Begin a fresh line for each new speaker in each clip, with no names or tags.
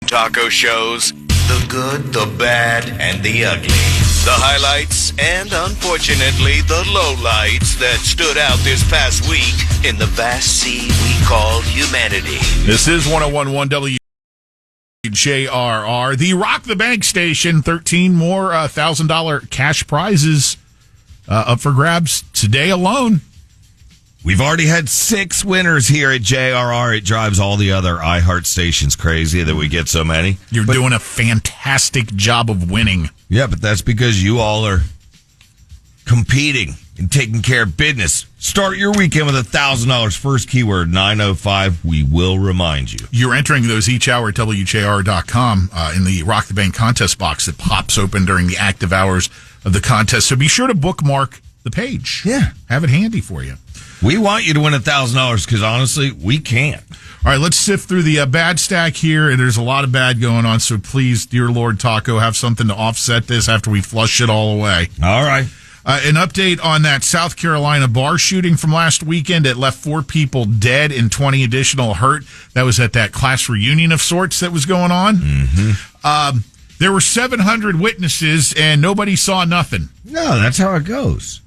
Taco shows. The good, the bad, and the ugly. The highlights and, unfortunately, the lowlights that stood out this past week in the vast sea we call humanity.
This is 101.1 WJRR, the Rock the Bank station. 13 more $1,000 cash prizes up for grabs today alone.
We've already had 6 winners here at JRR. It drives all the other iHeart stations crazy that we get so many.
You're doing a fantastic job of winning.
Yeah, but that's because you all are competing and taking care of business. Start your weekend with $1,000. First keyword, 905. We will remind you.
You're entering those each hour at WJR.com in the Rock the Bank contest box that pops open during the active hours of the contest. So be sure to bookmark the page.
Yeah.
Have it handy for you.
We want you to win $1,000 because, honestly, we can't.
All right, let's sift through the bad stack here. There's a lot of bad going on, so please, dear Lord Taco, have something to offset this after we flush it all away.
All right.
An update on that South Carolina bar shooting from last weekend. It left 4 people dead and 20 additional hurt. That was at that class reunion of sorts that was going on.
Mm-hmm.
There were 700 witnesses, and nobody saw nothing.
No, that's how it goes.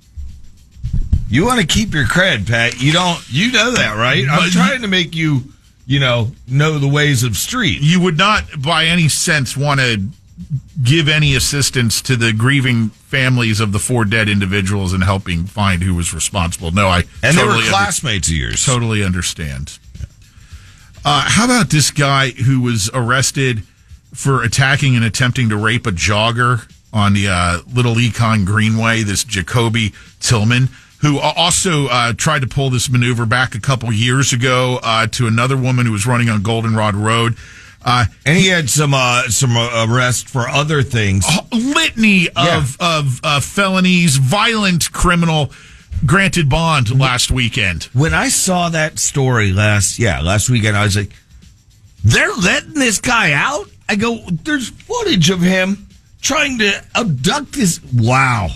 You want to keep your cred, Pat. You know that, right? I'm trying to make you know the ways of street.
You would not, by any sense, want to give any assistance to the grieving families of the 4 dead individuals and helping find who was responsible. No,
and totally they were classmates of yours.
Totally understand. How about this guy who was arrested for attacking and attempting to rape a jogger on the Little Econ Greenway, this Jacoby Tillman, who also tried to pull this maneuver back a couple years ago to another woman who was running on Goldenrod Road.
And he had some arrest for other things.
Litany of felonies, violent criminal, granted bond last weekend.
When I saw that story last weekend, I was like, they're letting this guy out? I go, there's footage of him trying to abduct this. Wow.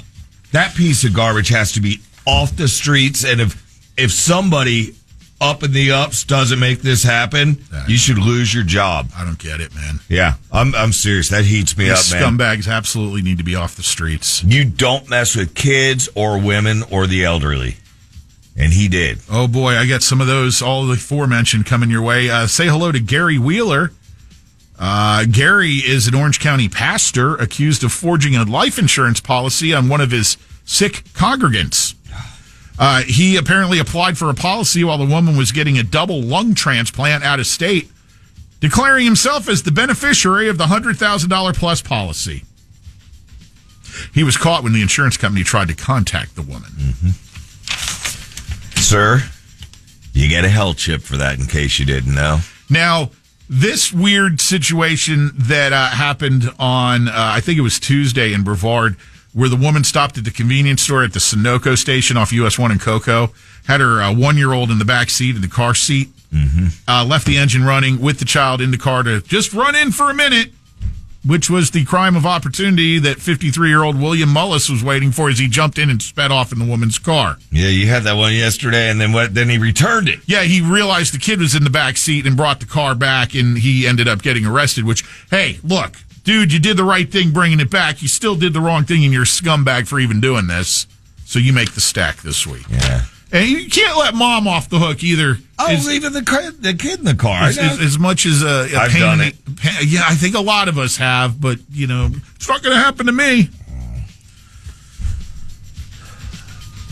That piece of garbage has to be off the streets, and if somebody up in the ups doesn't make this happen, you should lose your job.
I don't get it, man.
Yeah, I'm serious. That heats me up, man.
Scumbags absolutely need to be off the streets.
You don't mess with kids or women or the elderly. And he did.
Oh, boy, I got some of those, all the aforementioned, coming your way. Say hello to Gary Wheeler. Gary is an Orange County pastor accused of forging a life insurance policy on one of his sick congregants. He apparently applied for a policy while the woman was getting a double lung transplant out of state, declaring himself as the beneficiary of the $100,000 plus policy. He was caught when the insurance company tried to contact the woman.
Mm-hmm. Sir, you get a hell chip for that in case you didn't know.
Now, this weird situation that happened on, I think it was Tuesday in Brevard, where the woman stopped at the convenience store at the Sunoco station off US 1 and Cocoa, had her 1-year-old in the back seat of the car seat, left the engine running with the child in the car to just run in for a minute, which was the crime of opportunity that 53-year-old William Mullis was waiting for as he jumped in and sped off in the woman's car.
Yeah, you had that one yesterday, and then he returned it.
Yeah, he realized the kid was in the back seat and brought the car back, and he ended up getting arrested, which, hey, look, dude, you did the right thing bringing it back. You still did the wrong thing, and you're a scumbag for even doing this. So you make the stack this week.
Yeah.
And you can't let mom off the hook either.
Leaving the kid in the car.
As much as a
I've
pain
done it.
Yeah, I think a lot of us have, but, it's not going to happen to me.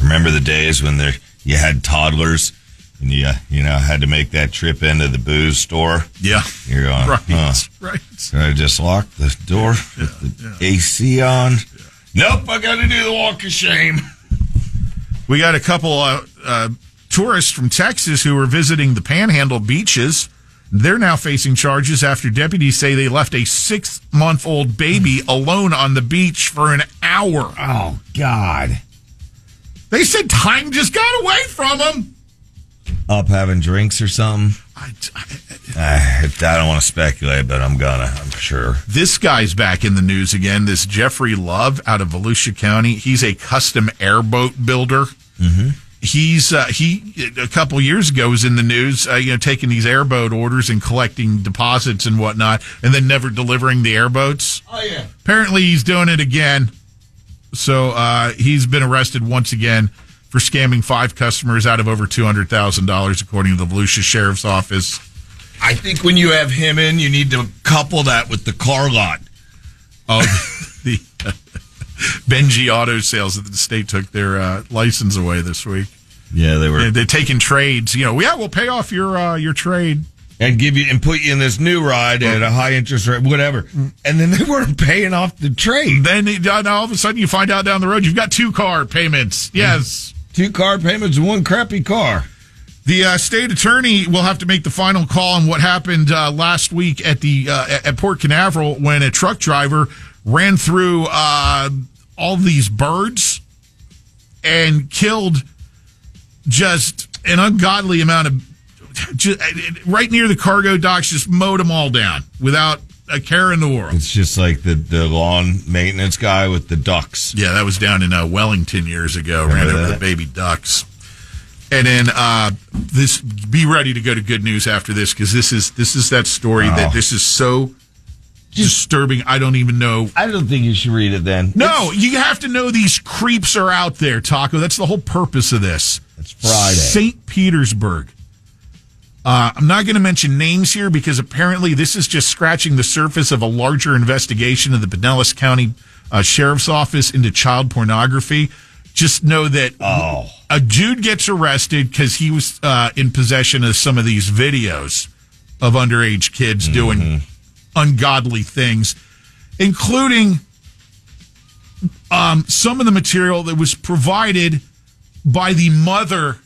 Remember the days when you had toddlers and you had to make that trip into the booze store?
Yeah.
You're going,
right.
Should I just lock the door with the AC on? Yeah. Nope, I got to do the walk of shame.
We got a couple tourists from Texas who were visiting the Panhandle beaches. They're now facing charges after deputies say they left a 6-month-old baby alone on the beach for an hour.
Oh, God.
They said time just got away from them.
Up having drinks or something? I don't want to speculate, but I'm sure.
This guy's back in the news again. This Jeffrey Love out of Volusia County. He's a custom airboat builder.
Mm-hmm.
He a couple years ago was in the news, taking these airboat orders and collecting deposits and whatnot, and then never delivering the airboats.
Oh yeah.
Apparently, he's doing it again. So he's been arrested once again for scamming 5 customers out of over $200,000, according to the Volusia Sheriff's Office.
I think when you have him in, you need to couple that with the car lot.
Oh, the Benji Auto Sales that the state took their license away this week.
Yeah, they were.
They're taking trades. We'll pay off your trade
and give you and put you in this new ride at a high interest rate, whatever. And then they weren't paying off the trade.
Then all of a sudden you find out down the road you've got 2 car payments. Yes,
2 car payments and 1 crappy car.
The state attorney will have to make the final call on what happened last week at Port Canaveral when a truck driver ran through all these birds and killed just an ungodly amount of, right near the cargo docks, just mowed them all down without a care in the world.
It's just like the lawn maintenance guy with the ducks.
Yeah, that was down in Wellington years ago. Ran over the baby ducks. And then be ready to go to good news after this, because this is that story that this is so disturbing. I don't even know.
I don't think you should read it then.
No, you have to know these creeps are out there, Taco. That's the whole purpose of this.
It's Friday.
St. Petersburg. I'm not going to mention names here because apparently this is just scratching the surface of a larger investigation of the Pinellas County Sheriff's Office into child pornography. Just know that a dude gets arrested because he was in possession of some of these videos of underage kids doing ungodly things, including some of the material that was provided by the mother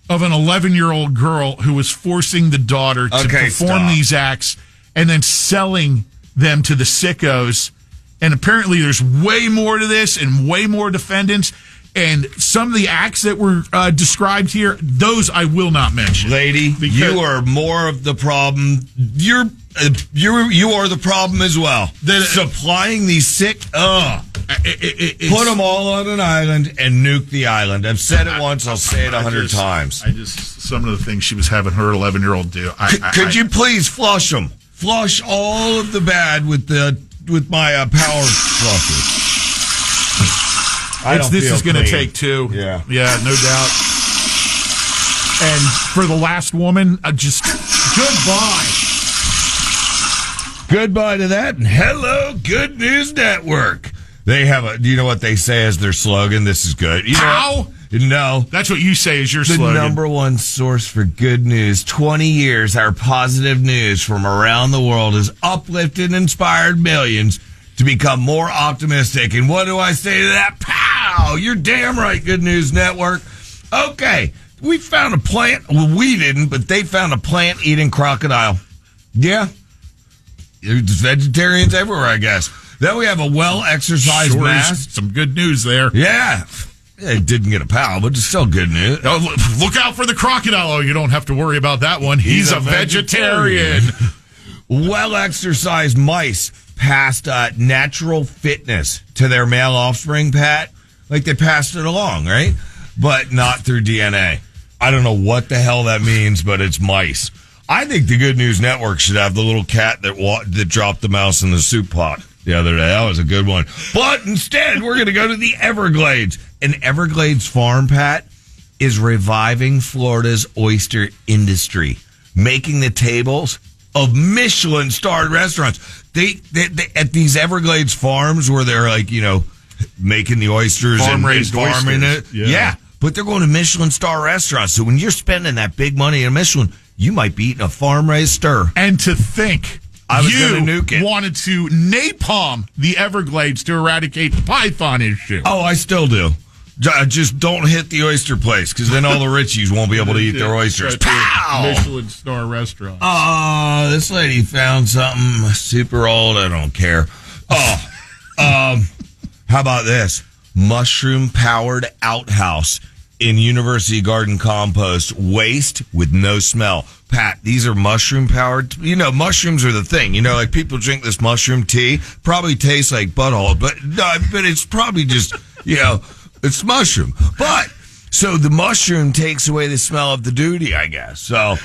of an 11-year-old girl who was forcing the daughter to perform these acts and then selling them to the sickos. And apparently there's way more to this and way more defendants. And some of the acts that were described here, those I will not mention.
Lady, you are more of the problem. You are the problem as well. Supplying these sick, put them all on an island and nuke the island. I've said it once, I'll say it 100 times.
Some of the things she was having her 11-year-old do.
Could you please flush them? Flush all of the bad with my power flusher.
This is going to take 2.
Yeah,
no doubt. And for the last woman, just
goodbye to that, and hello, Good News Network. They have do you know what they say as their slogan? This is good.
How?
No.
That's what you say is your slogan.
The number one source for good news. 20 years, our positive news from around the world has uplifted and inspired millions to become more optimistic. And what do I say to that? Pow! You're damn right, Good News Network. Okay, we found a plant. Well, we didn't, but they found a plant-eating crocodile. Yeah. There's vegetarians everywhere, I guess. Then we have a well-exercised mass.
Some good news there.
Yeah. It didn't get a pal, but it's still good news.
Oh, look out for the crocodile. Oh, you don't have to worry about that one. He's a vegetarian.
Well-exercised mice passed natural fitness to their male offspring, Pat. Like they passed it along, right? But not through DNA. I don't know what the hell that means, but it's mice. I think the Good News Network should have the little cat that dropped the mouse in the soup pot the other day. That was a good one. But instead, we're going to go to the Everglades. An Everglades farm, Pat, is reviving Florida's oyster industry, making the tables of Michelin-starred restaurants. They at these Everglades farms where they're like, making the oysters and farming it. Yeah. But they're going to Michelin-star restaurants. So when you're spending that big money in Michelin, you might be eating a farm-raised stir.
And to think
I was going to nuke it.
Wanted to napalm the Everglades to eradicate the python issue.
Oh, I still do. Just don't hit the oyster place, because then all the Richies won't be able to eat their oysters. Pow!
Michelin star restaurant.
Oh, this lady found something super old. I don't care. How about this? Mushroom-powered outhouse in University Garden compost. Waste with no smell. Pat, these are mushroom-powered. Mushrooms are the thing. Like people drink this mushroom tea. Probably tastes like butthole, but it's probably just, it's mushroom. But So the mushroom takes away the smell of the duty, I guess. So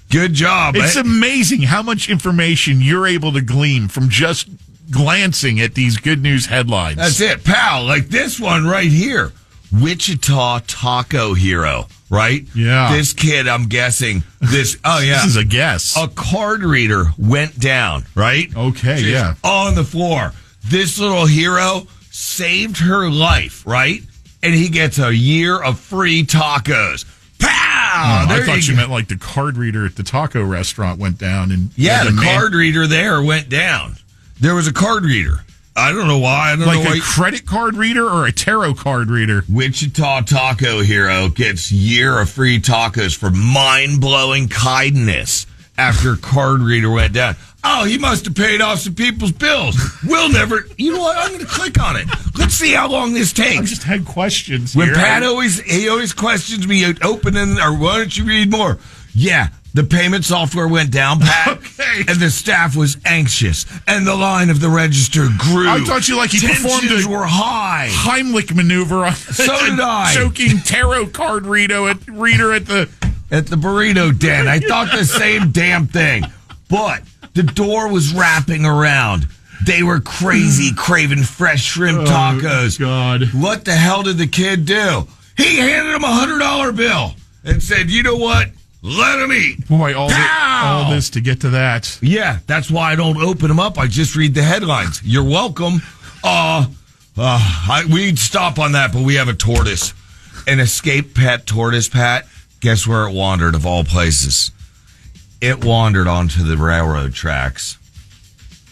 good job.
It's amazing how much information you're able to glean from just glancing at these good news headlines.
That's it, pal. Like this one right here. Wichita taco hero, right?
Yeah.
This kid, I'm guessing, this
is a guess.
A card reader went down, right?
Okay, yeah.
On the floor. This little hero saved her life, right? And he gets a year of free tacos. Pow!
I thought you meant like the card reader at the taco restaurant went down. And
yeah, the card reader there went down. There was a card reader. I don't know why. I don't know why.
Like a credit card reader or a tarot card reader?
Wichita taco hero gets year of free tacos for mind-blowing kindness after card reader went down. Oh, he must have paid off some people's bills. We'll never... You know what? I'm going to click on it. Let's see how long this takes.
I just had questions
When
here.
Pat always questions me, opening, or why don't you read more? Yeah. The payment software went down, Pat,
okay.
And the staff was anxious, and the line of the register grew.
I thought you like he performed
Tensions were high.
Heimlich maneuver on
So did I.
choking tarot card reader at the
burrito den. I thought the same damn thing, but the door was wrapping around. They were crazy, craving fresh shrimp tacos.
God,
what the hell did the kid do? He handed him $100 bill and said, "You know what? Let him eat."
Boy, all this to get to that.
Yeah, that's why I don't open them up. I just read the headlines. You're welcome. We'd stop on that, but we have a tortoise. An escaped pet tortoise, Pat. Guess where it wandered, of all places? It wandered onto the railroad tracks.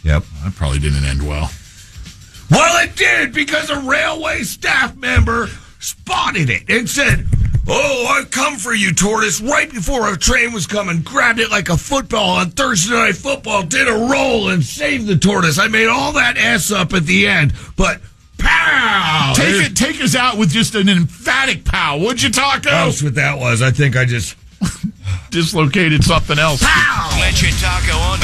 Yep.
That probably didn't end well.
Well, it did, because a railway staff member spotted it and said, "Oh, I've come for you, tortoise," right before a train was coming, grabbed it like a football on Thursday Night Football, did a roll and saved the tortoise. I made all that S up at the end, but pow!
Take us out with just an emphatic pow, would you, Taco?
That's what that was. I think I just
dislocated something else.
pow!
Mention Taco on